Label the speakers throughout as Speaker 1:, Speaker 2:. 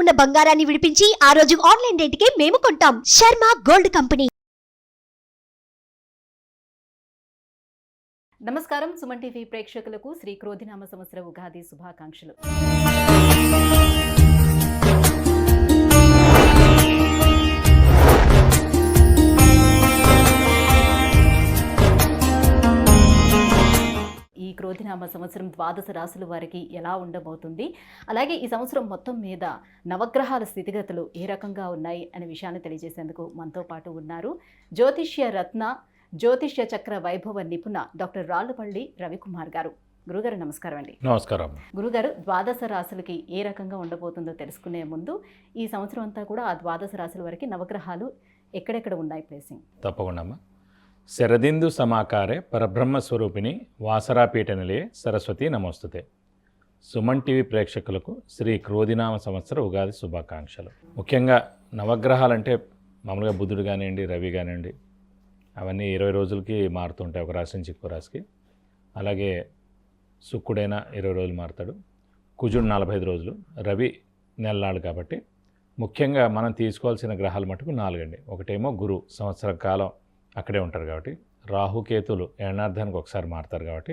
Speaker 1: ఉన్న బంగారాన్ని విడిపించి ఆ రోజు ఆన్లైన్ రేటుకే మేము కొంటాం. Sharma gold company.
Speaker 2: నమస్కారం. సుమన్ టీవీ ప్రేక్షకులకు శ్రీ క్రోధినామ సంవత్సర ఉగాది శుభాకాంక్షలు. ఈ క్రోధినామ సంవత్సరం ద్వాదశ రాశుల వారికి ఎలా ఉండబోతుంది, అలాగే ఈ సంవత్సరం మొత్తం మీద నవగ్రహాల స్థితిగతులు ఏ రకంగా ఉన్నాయి అనే విషయాన్ని తెలియజేసేందుకు మనతో పాటు ఉన్నారు జ్యోతిష్య రత్న, జ్యోతిష్య చక్ర వైభవ నిపుణ డాక్టర్ రాళ్లపల్లి రవికుమార్ గారు. గురుగారు నమస్కారం అండి.
Speaker 3: నమస్కారం.
Speaker 2: గురుగారు, ద్వాదశ రాశులకి ఏ రకంగా ఉండబోతుందో తెలుసుకునే ముందు ఈ సంవత్సరం అంతా కూడా ఆ ద్వాదశ రాశుల వరకు నవగ్రహాలు ఎక్కడెక్కడ ఉన్నాయి ప్లేసింగ్?
Speaker 3: తప్పకుండా అమ్మా. శరదిందు సమాకారే పరబ్రహ్మ స్వరూపిణి వాసరాపీఠ నిలయే సరస్వతి నమోస్తుతే. సుమన్ టీవీ ప్రేక్షకులకు శ్రీ క్రోధినామ సంవత్సర ఉగాది శుభాకాంక్షలు. ముఖ్యంగా నవగ్రహాలంటే మామూలుగా బుధుడు కానివ్వండి, రవి కానివ్వండి, అవన్నీ 20 రోజులకి మారుతుంటాయి, ఒక రాశి నుంచి ఇంకో రాశికి. అలాగే శుక్రుడైనా 20 రోజులు మారుతాడు, కుజుడు 45 రోజులు, రవి నెలనాడు. కాబట్టి ముఖ్యంగా మనం తీసుకోవాల్సిన గ్రహాలు మటుకు 4 అండి. ఒకటేమో గురు, సంవత్సర కాలం అక్కడే ఉంటారు కాబట్టి. రాహుకేతులు ఏడార్థానికి ఒకసారి మారుతారు కాబట్టి.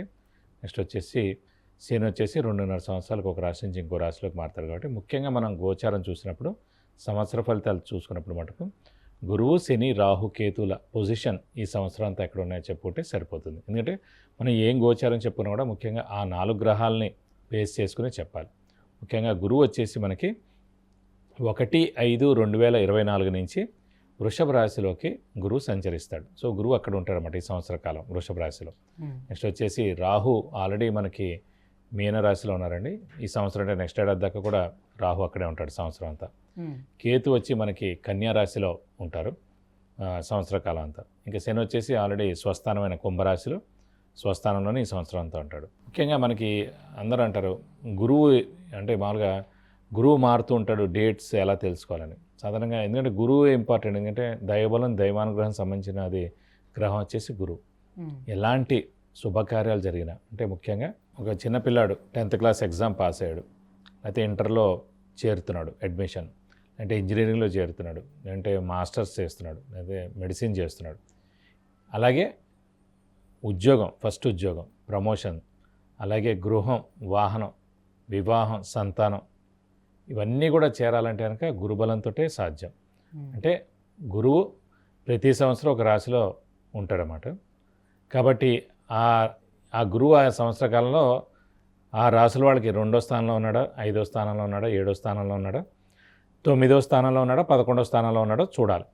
Speaker 3: నెక్స్ట్ వచ్చేసి శని వచ్చేసి 2.5 సంవత్సరాలకు ఒక రాశి నుంచి ఇంకో రాశిలోకి మారుతారు కాబట్టి. ముఖ్యంగా మనం గోచారం చూసినప్పుడు, సంవత్సర ఫలితాలు చూసుకున్నప్పుడు మటుకు గురువు, శని, రాహు, కేతుల పొజిషన్ ఈ సంవత్సరం అంతా ఎక్కడ ఉన్నాయో చెప్పుకుంటే సరిపోతుంది. ఎందుకంటే మనం ఏం గోచారం చెప్పుకున్నా కూడా ముఖ్యంగా ఆ 4 గ్రహాలని బేస్ చేసుకుని చెప్పాలి. ముఖ్యంగా గురువు వచ్చేసి మనకి 1/5/2024 నుంచి వృషభ రాశిలోకి గురువు సంచరిస్తాడు. సో గురువు అక్కడ ఉంటాడన్నమాట ఈ సంవత్సర కాలం వృషభ రాశిలో. నెక్స్ట్ వచ్చేసి రాహు ఆల్రెడీ మనకి మీన రాశిలో ఉన్నారండి ఈ సంవత్సరం. అంటే నెక్స్ట్ ఏడాది దాకా కూడా రాహు అక్కడే ఉంటాడు సంవత్సరం అంతా. కేతు వచ్చి మనకి కన్యా రాశిలో ఉంటారు సంవత్సర కాలం అంతా. ఇంకా శని వచ్చేసి ఆల్రెడీ స్వస్థానమైన కుంభరాశిలో స్వస్థానంలోనే ఈ సంవత్సరం అంతా ఉంటాడు. ముఖ్యంగా మనకి అందరూ అంటారు గురువు అంటే మామూలుగా గురువు మారుతూ ఉంటాడు, డేట్స్ ఎలా తెలుసుకోవాలని. సాధారణంగా ఎందుకంటే గురువు ఇంపార్టెంట్. ఎందుకంటే దైవబలం, దైవానుగ్రహం సంబంధించిన అది గ్రహం వచ్చేసి గురువు. ఎలాంటి శుభకార్యాలు జరిగినా, అంటే ముఖ్యంగా ఒక చిన్నపిల్లాడు 10th క్లాస్ ఎగ్జామ్ పాస్ అయ్యాడు, అయితే ఇంటర్లో చేరుతున్నాడు అడ్మిషన్, అంటే ఇంజనీరింగ్లో చేరుతున్నాడు, అంటే మాస్టర్స్ చేస్తున్నాడు, అయితే మెడిసిన్ చేస్తున్నాడు. అలాగే ఉద్యోగం, ఫస్ట్ ఉద్యోగం, ప్రమోషన్, అలాగే గృహం, వాహనం, వివాహం, సంతానం, ఇవన్నీ కూడా చేరాలంటే కనుక గురుబలంతో సాధ్యం. అంటే గురువు ప్రతి సంవత్సరం ఒక రాశిలో ఉంటాడన్నమాట. కాబట్టి ఆ గురువు ఆ సంవత్సర కాలంలో ఆ రాశుల వాళ్ళకి 2వ స్థానంలో ఉన్నాడా, 5వ స్థానంలో ఉన్నాడా, 7వ స్థానంలో ఉన్నాడా, 9వ స్థానంలో ఉన్నాడా, 11వ స్థానంలో ఉన్నాడో చూడాలి.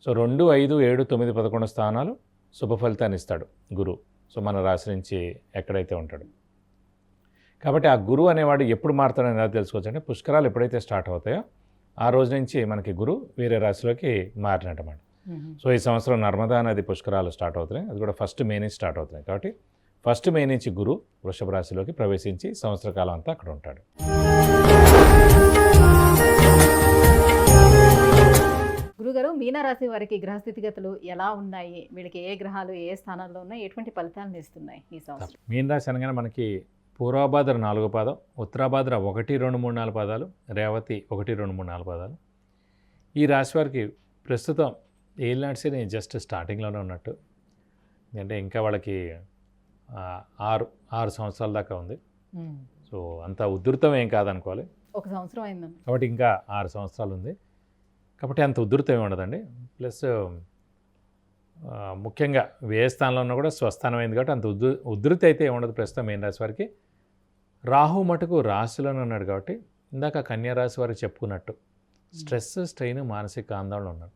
Speaker 3: సో 2, 5, 7, 9, 11 స్థానాలు శుభ ఫలితాన్ని ఇస్తాడు గురువు. సో మన రాశి నుంచి ఎక్కడైతే ఉంటాడు. కాబట్టి ఆ గురువు అనేవాడు ఎప్పుడు మారుతాడని ఎలా తెలుసుకోవచ్చు అంటే పుష్కరాలు ఎప్పుడైతే స్టార్ట్ అవుతాయో ఆ రోజు నుంచి మనకి గురువు వేరే రాశిలోకి మారినట్టమాట. సో ఈ సంవత్సరం నర్మదా నది పుష్కరాలు స్టార్ట్ అవుతున్నాయి, అది కూడా 1 మే నుంచి స్టార్ట్ అవుతున్నాయి. కాబట్టి 1 మే నుంచి గురువు వృషభ రాశిలోకి ప్రవేశించి సంవత్సర కాలం అంతా అక్కడ ఉంటాడు.
Speaker 2: గురుగారు, మీనరాశి వారికి గ్రహస్థితిగతులు ఎలా ఉన్నాయి? వీళ్ళకి ఏ గ్రహాలు ఏ స్థానాల్లో ఉన్నాయి, ఎటువంటి ఫలితాలను ఇస్తున్నాయి ఈ సంవత్సరం?
Speaker 3: మీనరాశి అనగానే మనకి పూర్వభాద్ర 4వ పాదం, ఉత్తరాభాద్ర 1, 2, 3, 4 పాదాలు, రేవతి 1, 2, 3, 4 పాదాలు. ఈ రాశి వారికి ప్రస్తుతం ఏలినాటి జస్ట్ స్టార్టింగ్లోనే ఉన్నట్టు. అంటే ఇంకా వాళ్ళకి 6 సంవత్సరాల దాకా ఉంది. సో అంత ఉధృతం ఏం కాదనుకోవాలి.
Speaker 2: 1 సంవత్సరం అయిందండి
Speaker 3: కాబట్టి ఇంకా 6 సంవత్సరాలు ఉంది. కాబట్టి అంత ఉధృతం ఏమి ఉండదండి. ప్లస్ ముఖ్యంగా వ్యయ స్థానంలో ఉన్న కూడా స్వస్థానం అయింది కాబట్టి అంత ఉధృతి అయితే ఏముండదు ప్రస్తుతం మీన రాశి వారికి. రాహు మటుకు రాశిలోనే ఉన్నాడు కాబట్టి ఇందాక కన్యా రాశి వారికి చెప్పుకున్నట్టు స్ట్రెస్, స్ట్రెయిన్, మానసిక ఆందోళన ఉన్నాడు.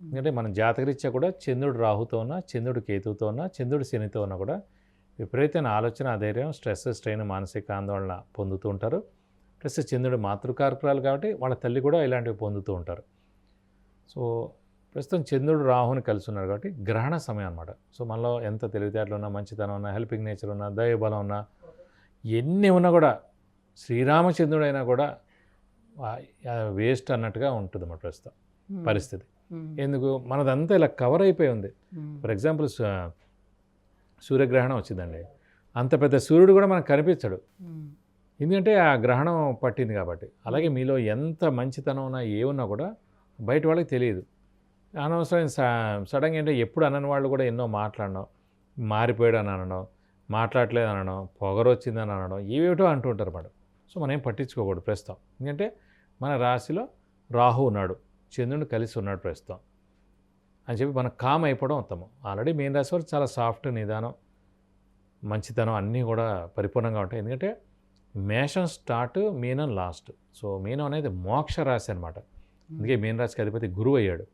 Speaker 3: ఎందుకంటే మన జాతకరీత్యా కూడా చంద్రుడు రాహుతో ఉన్నా, చంద్రుడు కేతువుతో ఉన్నా, చంద్రుడు శనితో ఉన్నా కూడా విపరీతమైన ఆలోచన, అధైర్యం, స్ట్రెస్, స్ట్రెయిన్, మానసిక ఆందోళన పొందుతూ ఉంటారు. ప్లస్ చంద్రుడు మాతృకారకురాలు కాబట్టి వాళ్ళ తల్లి కూడా ఇలాంటివి పొందుతూ ఉంటారు. సో ప్రస్తుతం చంద్రుడు రాహుని కలిసి ఉన్నారు కాబట్టి గ్రహణ సమయం అన్నమాట. సో మనలో ఎంత తెలివితేటలు ఉన్నా, మంచితనం ఉన్నా, హెల్పింగ్ నేచర్ ఉన్నా, దైవబలం ఉన్నా, ఎన్ని ఉన్నా కూడా శ్రీరామచంద్రుడు అయినా కూడా వేస్ట్ అన్నట్టుగా ఉంటుంది అన్నమాట ప్రస్తుతం పరిస్థితి. ఎందుకు మనదంతా ఇలా కవర్ అయిపోయి ఉంది. ఫర్ ఎగ్జాంపుల్ సూర్యగ్రహణం వచ్చిందండి, అంత పెద్ద సూర్యుడు కూడా మనకు కనిపించడు. ఎందుకంటే ఆ గ్రహణం పట్టింది కాబట్టి. అలాగే మీలో ఎంత మంచితనం ఉన్నా ఏమున్నా కూడా బయట వాళ్ళకి తెలియదు. అనవసరం సడన్గా అంటే ఎప్పుడు అనని వాళ్ళు కూడా ఎన్నో మాట్లాడడం, మారిపోయాడు అని అనడం, మాట్లాడలేదు అనడం, పొగరొచ్చిందని అనడం, ఏవేటో అంటుంటారు మేడం. సో మనం ఏం పట్టించుకోకూడదు ప్రస్తుతం. ఎందుకంటే మన రాశిలో రాహు ఉన్నాడు, చంద్రుడు కలిసి ఉన్నాడు ప్రస్తుతం అని చెప్పి మనం కామ్ అయిపోవడం ఉత్తమం. ఆల్రెడీ మీన రాశి వారు చాలా సాఫ్ట్, నిదానం, మంచితనం అన్నీ కూడా పరిపూర్ణంగా ఉంటాయి. ఎందుకంటే మేషం స్టార్ట్, మీనం లాస్ట్. సో మీనం అనేది మోక్ష రాశి అనమాట. అందుకే మీన రాశికి అధిపతి గురువు అయ్యాడు.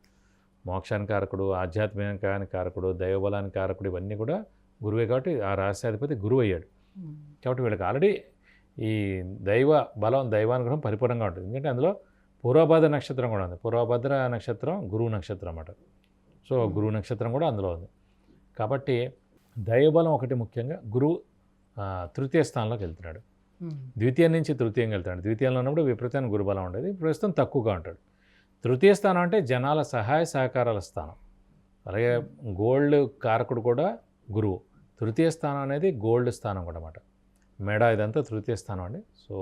Speaker 3: మోక్షానికి కారకుడు, ఆధ్యాత్మికానికి కారకుడు, దైవబలానికి కారకుడు, ఇవన్నీ కూడా గురువే కాబట్టి ఆ రాశి అధిపతి గురువు అయ్యాడు. కాబట్టి వీళ్ళకి ఆల్రెడీ ఈ దైవ బలం, దైవానుగ్రహం పరిపూర్ణంగా ఉంటుంది. ఎందుకంటే అందులో పూర్వభద్ర నక్షత్రం కూడా ఉంది. పూర్వభద్ర నక్షత్రం గురువు నక్షత్రం అన్నమాట. సో గురువు నక్షత్రం కూడా అందులో ఉంది. కాబట్టి దైవబలం ఒకటి ముఖ్యంగా గురువు తృతీయ స్థానంలోకి వెళ్తున్నాడు. ద్వితీయం నుంచి తృతీయంగా వెళ్తాడు. ద్వితీయంలో ఉన్నప్పుడు విపరీతమైన గురుబలం ఉండేది, ప్రస్తుతం తక్కువగా ఉంటాడు. తృతీయ స్థానం అంటే జనాల సహాయ సహకారాల స్థానం. అలాగే గోల్డ్ కారకుడు కూడా గురువు. తృతీయ స్థానం అనేది గోల్డ్ స్థానం కూడా అన్నమాట. మెడ ఇదంతా తృతీయ స్థానం అండి. సో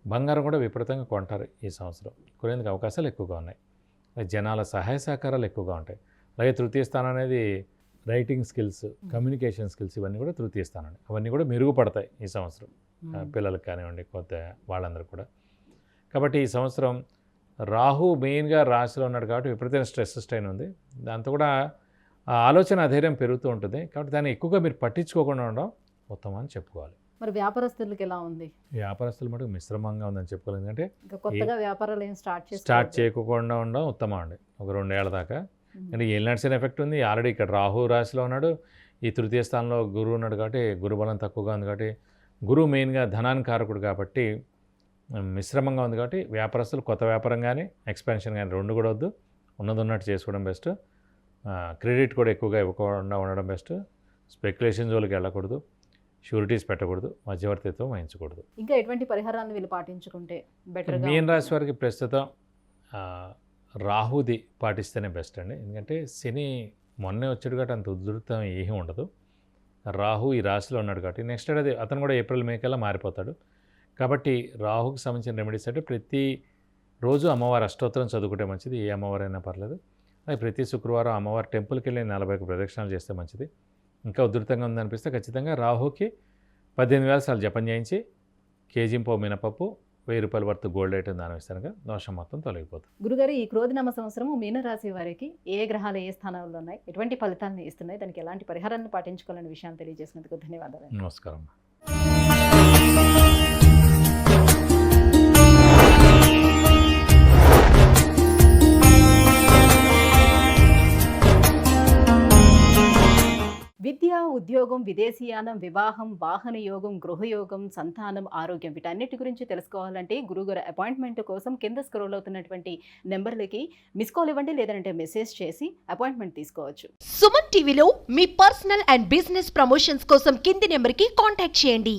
Speaker 3: బంగారం కూడా విపరీతంగా కొంటారు ఈ సంవత్సరం. కొనేందుకు అవకాశాలు ఎక్కువగా ఉన్నాయి. జనాల సహాయ సహకారాలు ఎక్కువగా ఉంటాయి. అలాగే తృతీయ స్థానం అనేది రైటింగ్ స్కిల్స్, కమ్యూనికేషన్ స్కిల్స్, ఇవన్నీ కూడా తృతీయ స్థానం. అవన్నీ కూడా మెరుగుపడతాయి ఈ సంవత్సరం, పిల్లలకు కానివ్వండి, కొత్త వాళ్ళందరూ కూడా. కాబట్టి ఈ సంవత్సరం రాహు మెయిన్గా రాశిలో ఉన్నాడు కాబట్టి విపరీతమైన స్ట్రెస్ స్ట్రెయిన్ ఉంది. దాంతో కూడా ఆ ఆలోచన అధైర్యం పెరుగుతూ ఉంటుంది. కాబట్టి దాన్ని ఎక్కువగా మీరు పట్టించుకోకుండా ఉండడం ఉత్తమం అని చెప్పుకోవాలి.
Speaker 2: మరి వ్యాపారస్తులకి ఎలా ఉంది?
Speaker 3: వ్యాపారస్తులు మటుకు మిశ్రమంగా ఉందని చెప్పుకోవాలి. ఎందుకంటే
Speaker 2: కొత్తగా వ్యాపారాలు ఏం
Speaker 3: స్టార్ట్ చేయకుండా ఉండడం ఉత్తమం అండి ఒక 2 ఏళ్ల దాకా. అంటే ఏలినాడ్సిన ఎఫెక్ట్ ఉంది. ఆల్రెడీ ఇక్కడ రాహు రాశిలో ఉన్నాడు, ఈ తృతీయ స్థానంలో గురువు ఉన్నాడు కాబట్టి గురుబలం తక్కువగా ఉంది. కాబట్టి గురువు మెయిన్గా ధనానికి కారకుడు కాబట్టి మిశ్రమంగా ఉంది. కాబట్టి వ్యాపారస్తులు కొత్త వ్యాపారం కానీ ఎక్స్పాన్షన్ కానీ రెండు కూడా వద్దు, ఉన్నది ఉన్నట్టు చేసుకోవడం బెస్ట్. క్రెడిట్ కూడా ఎక్కువగా ఇవ్వకుండా ఉండడం బెస్ట్. స్పెక్యులేషన్ జోలికి వెళ్ళకూడదు, షూరిటీస్ పెట్టకూడదు, మధ్యవర్తిత్వం వహించకూడదు.
Speaker 2: ఇంకా ఎటువంటి పరిహారాన్ని వీళ్ళు పాటించుకుంటే బెటర్?
Speaker 3: మీన రాశి వారికి ప్రస్తుతం రాహుది పాటిస్తేనే బెస్ట్ అండి. ఎందుకంటే శని మొన్నే వచ్చాడు కాబట్టి అంత ఉధృతం ఏమీ ఉండదు. రాహు ఈ రాశిలో ఉన్నాడు కాబట్టి నెక్స్ట్ ఏడాది అతను కూడా ఏప్రిల్ మే కల్లా మారిపోతాడు. కాబట్టి రాహుకి సంబంధించిన రెమెడీస్ అంటే ప్రతి రోజు అమ్మవారి అష్టోత్తరం చదువుకుంటే మంచిది. ఏ అమ్మవారైనా పర్లేదు. అది ప్రతి శుక్రవారం అమ్మవారి టెంపుల్కి వెళ్ళి 40 ప్రదక్షిణాలు చేస్తే మంచిది. ఇంకా ఉధృతంగా ఉందనిపిస్తే ఖచ్చితంగా రాహుకి 18,000 సార్లు జపం చేయించి కేజీంపో మినపప్పు 1000 రూపాయల వర్త్ గోల్డ్ ఐటమ్ దానం ఇస్తానుగా దోషం మొత్తం తొలగిపోతుంది.
Speaker 2: గురుగారు, ఈ క్రోధినామ సంవత్సరము మీనరాశి వారికి ఏ గ్రహాలు ఏ స్థానాల్లో ఉన్నాయి, ఎటువంటి ఫలితాలను ఇస్తున్నాయి, దానికి ఎలాంటి పరిహారాన్ని పాటించుకోవాలనే విషయాన్ని తెలియజేసినందుకు ధన్యవాదాలు.
Speaker 3: నమస్కారం.
Speaker 2: విద్య, ఉద్యోగం, విదేశీయానం, వివాహం, వాహన యోగం, గృహయోగం, సంతానం, ఆరోగ్యం, వీటన్నిటి గురించి తెలుసుకోవాలంటే గురుగారు అపాయింట్మెంట్ కోసం కింద స్క్రోల్ అవుతున్నటువంటి నెంబర్లకి మిస్ కాల్ ఇవ్వండి, లేదంటే మెసేజ్ చేసి అపాయింట్మెంట్ తీసుకోవచ్చు.
Speaker 1: సుమన్ టీవీలో మీ పర్సనల్ అండ్ బిజినెస్ ప్రమోషన్స్ కోసం కింది నెంబర్కి కాంటాక్ట్ చేయండి.